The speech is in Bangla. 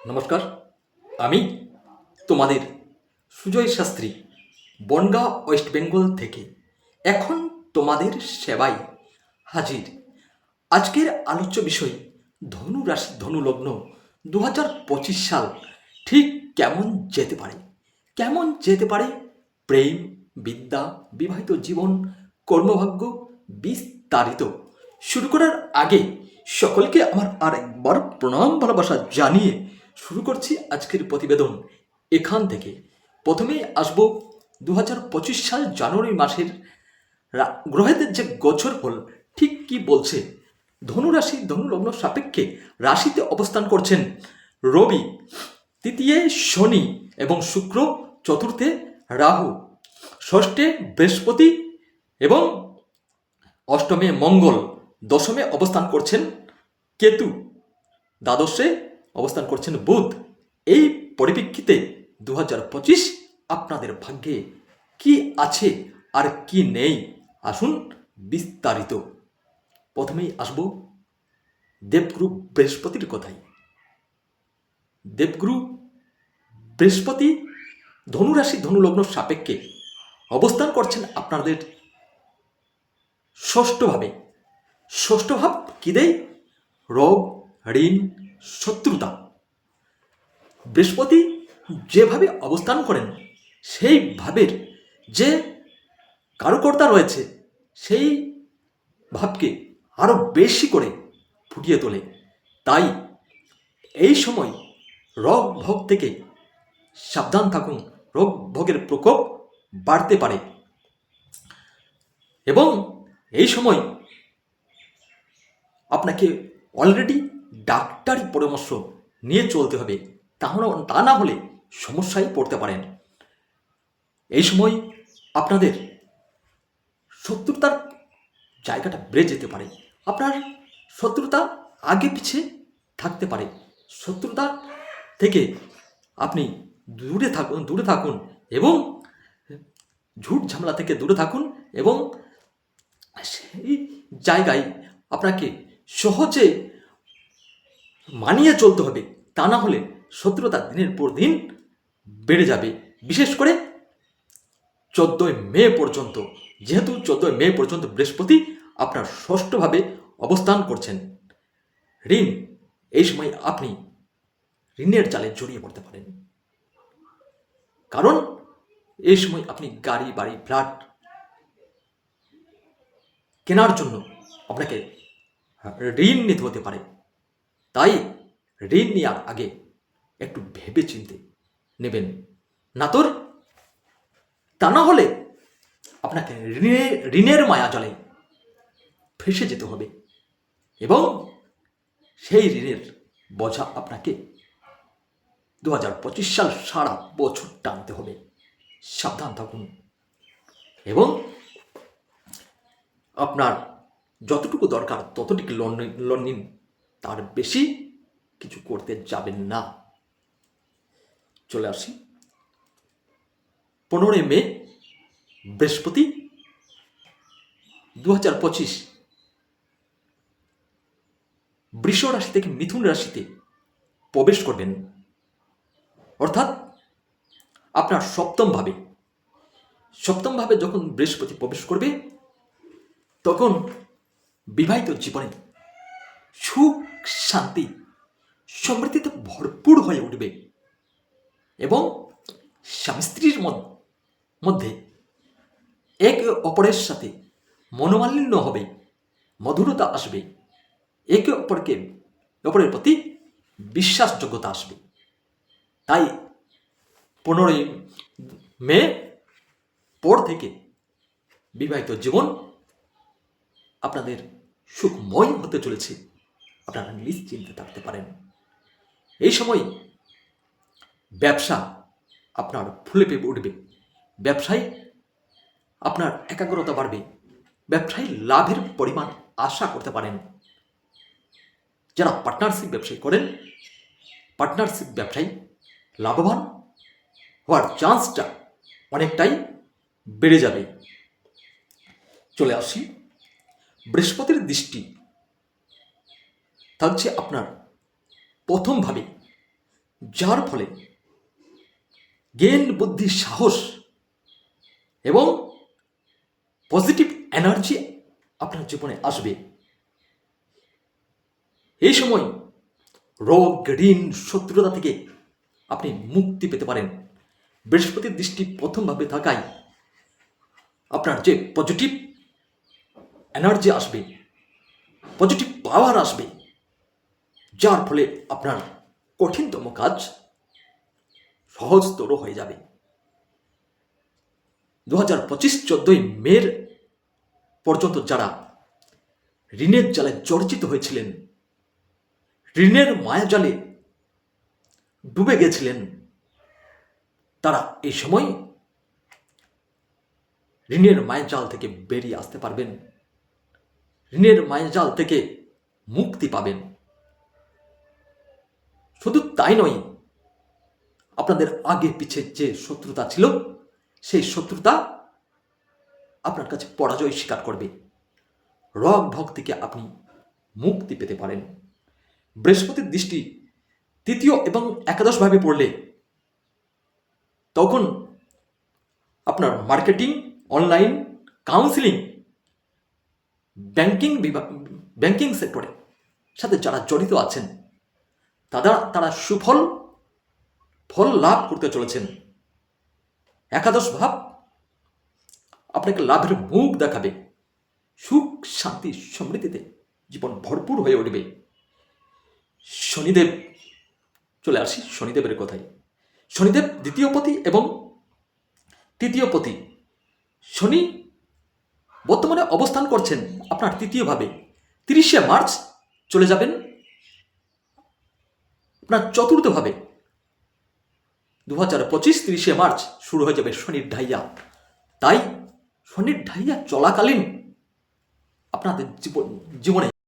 নমস্কার, আমি তোমাদের সুজয় শাস্ত্রী বনগাঁ ওয়েস্ট বেঙ্গল থেকে এখন তোমাদের সেবায় হাজির। আজকের আলোচ্য বিষয় ধনু রাশি ধনু লগ্ন 2025 সাল ঠিক কেমন যেতে পারে। কেমন যেতে পারে প্রেম, বিদ্যা, বিবাহিত জীবন, কর্মভাগ্য বিস্তারিত। শুরু করার আগে সকলকে আমার আরেকবার প্রণাম ভালোবাসা জানিয়ে শুরু করছি আজকের প্রতিবেদন এখান থেকে। প্রথমেই আসব 2025 সাল জানুয়ারি মাসের গ্রহেদের যে গোচর ফল ঠিক কি বলছে। ধনু রাশি ধনু লগ্ন সাপেক্ষে রাশিতে অবস্থান করছেন রবি, তৃতীয় শনি এবং শুক্র, চতুর্থে রাহু, ষষ্ঠে বৃহস্পতি এবং অষ্টমে মঙ্গল, দশমে অবস্থান করছেন কেতু, দ্বাদশে অবস্থান করছেন বুধ। এই পরিপ্রেক্ষিতে 2025 আপনাদের ভাগ্যে কি আছে আর কি নেই আসুন বিস্তারিত। প্রথমেই আসব দেবগুরু বৃহস্পতির কথায়। দেবগুরু বৃহস্পতি ধনুরাশি ধনুলগ্ন সাপেক্ষে অবস্থান করছেন আপনাদের ষষ্ঠভাবে। ষষ্ঠ ভাব কি দেয়? রোগ, ঋণ, শত্রুতা। বৃহস্পতি যেভাবে অবস্থান করেন সেই ভাবের যে কারুকর্তা রয়েছে সেই ভাবকে আরও বেশি করে ফুটিয়ে তোলে। তাই এই সময় রোগ ভোগ থেকে সাবধান থাকুন। রোগ ভোগের প্রকোপ বাড়তে পারে এবং এই সময় আপনাকে অলরেডি ডাক্তারি পরামর্শ নিয়ে চলতে হবে, তা না হলে সমস্যায় পড়তে পারেন। এই সময় আপনাদের শত্রুতার জায়গাটা বেড়ে যেতে পারে। আপনার শত্রুতা আগে পিছে থাকতে পারে। শত্রুতা থেকে আপনি দূরে থাকুন এবং ঝুট ঝামেলা থেকে দূরে থাকুন এবং সেই জায়গায় আপনাকে সহজে মানিয়ে চলতে হবে, তা না হলে শত্রুতা দিনের পর দিন বেড়ে যাবে। বিশেষ করে 14 মে পর্যন্ত, যেহেতু 14 মে পর্যন্ত বৃহস্পতি আপনার ষষ্ঠভাবে অবস্থান করছেন। ঋণ, এই সময় আপনি ঋণের জালে জড়িয়ে পড়তে পারেন, কারণ এই সময় আপনি গাড়ি বাড়ি ফ্ল্যাট কেনার জন্য আপনাকে ঋণ নিতে হতে পারে। তাই ঋণ নেওয়ার আগে একটু ভেবে চিনতে নেবেন, তা না হলে আপনাকে ঋণের মায়া জলে ফেসে যেতে হবে এবং সেই ঋণের বোঝা আপনাকে 2025 সাল সারা বছর টানতে হবে। সাবধান থাকুন এবং আপনার যতটুকু দরকার ততটুকু লোন নিন, তার বেশি কিছু করতে যাবেন না। চলে আসি 15 মে বৃহস্পতি 2025 বৃষ রাশি থেকে মিথুন রাশিতে প্রবেশ করবেন, অর্থাৎ আপনার সপ্তম ভাবে যখন বৃহস্পতি প্রবেশ করবে তখন বিবাহিত জীবনে সুখ, শান্তি, সমৃদ্ধিতে ভরপুর হয়ে উঠবে এবং স্বামী স্ত্রীর মধ্যে একে অপরের সাথে মনোমালিন্য হবে, মধুরতা আসবে, একে অপরের প্রতি বিশ্বাসযোগ্যতা আসবে। তাই 15 মে পর থেকে বিবাহিত জীবন আপনাদের সুখময় হতে চলেছে, আপনারা নিশ্চিন্তে থাকতে পারেন। এই সময় ব্যবসা আপনার ফুলে পেয়ে উঠবে, ব্যবসায় আপনার একাগ্রতা বাড়বে, ব্যবসায় লাভের পরিমাণ আশা করতে পারেন। যারা পার্টনারশিপ ব্যবসায়ী করেন, পার্টনারশিপ ব্যবসায়ী লাভবান হওয়ার চান্সটা অনেকটাই বেড়ে যাবে। চলে আসি বৃহস্পতির দৃষ্টি থাকছে আপনার প্রথমভাবে, যার ফলে জ্ঞান বুদ্ধি সাহস এবং পজিটিভ এনার্জি আপনার জীবনে আসবে। এই সময় রোগ ঋণ শত্রুতা থেকে আপনি মুক্তি পেতে পারেন। বৃহস্পতির দৃষ্টি প্রথমভাবে থাকায় আপনার যে পজিটিভ এনার্জি আসবে, পজিটিভ পাওয়ার আসবে, যার ফলে আপনার কঠিনতম কাজ সহজতর হয়ে যাবে। 2025 14ই মের পর্যন্ত যারা ঋণের জালে জর্জরিত হয়েছিলেন, ঋণের মায়াজালে ডুবে গেছিলেন, তারা এই সময় ঋণের মায়াজাল থেকে বেরিয়ে আসতে পারবেন, ঋণের মায়াজাল থেকে মুক্তি পাবেন। শুধু তাই নয়, আপনাদের আগে পিছে যে শত্রুতা ছিল, সেই শত্রুতা আপনার কাছে পরাজয় স্বীকার করবে। রোগ ভোগ থেকে আপনি মুক্তি পেতে পারেন। বৃহস্পতির দৃষ্টি তৃতীয় এবং একাদশ ভাবে পড়লে তখন আপনার মার্কেটিং, অনলাইন, কাউন্সিলিং, ব্যাংকিং সেক্টরের সাথে যারা জড়িত আছেন তারা ফল লাভ করতে চলেছেন। একাদশ ভাব আপনাকে লাভের মুখ দেখাবে, সুখ শান্তি সমৃদ্ধিতে জীবন ভরপুর হয়ে উঠবে। শনিদেব, চলে আসি শনিদেবের কথায়। শনিদেব দ্বিতীয় পতি এবং তৃতীয় পতি। শনি বর্তমানে অবস্থান করছেন আপনার তৃতীয় ভাবে। 30শে মার্চ চলে যাবেন আপনার চতুর্থ ভাবে। 2025 30শে মার্চ শুরু হয়ে যাবে শনির ঢাইয়া। তাই শনির ঢাইয়া চলাকালীন আপনাদের জীবনে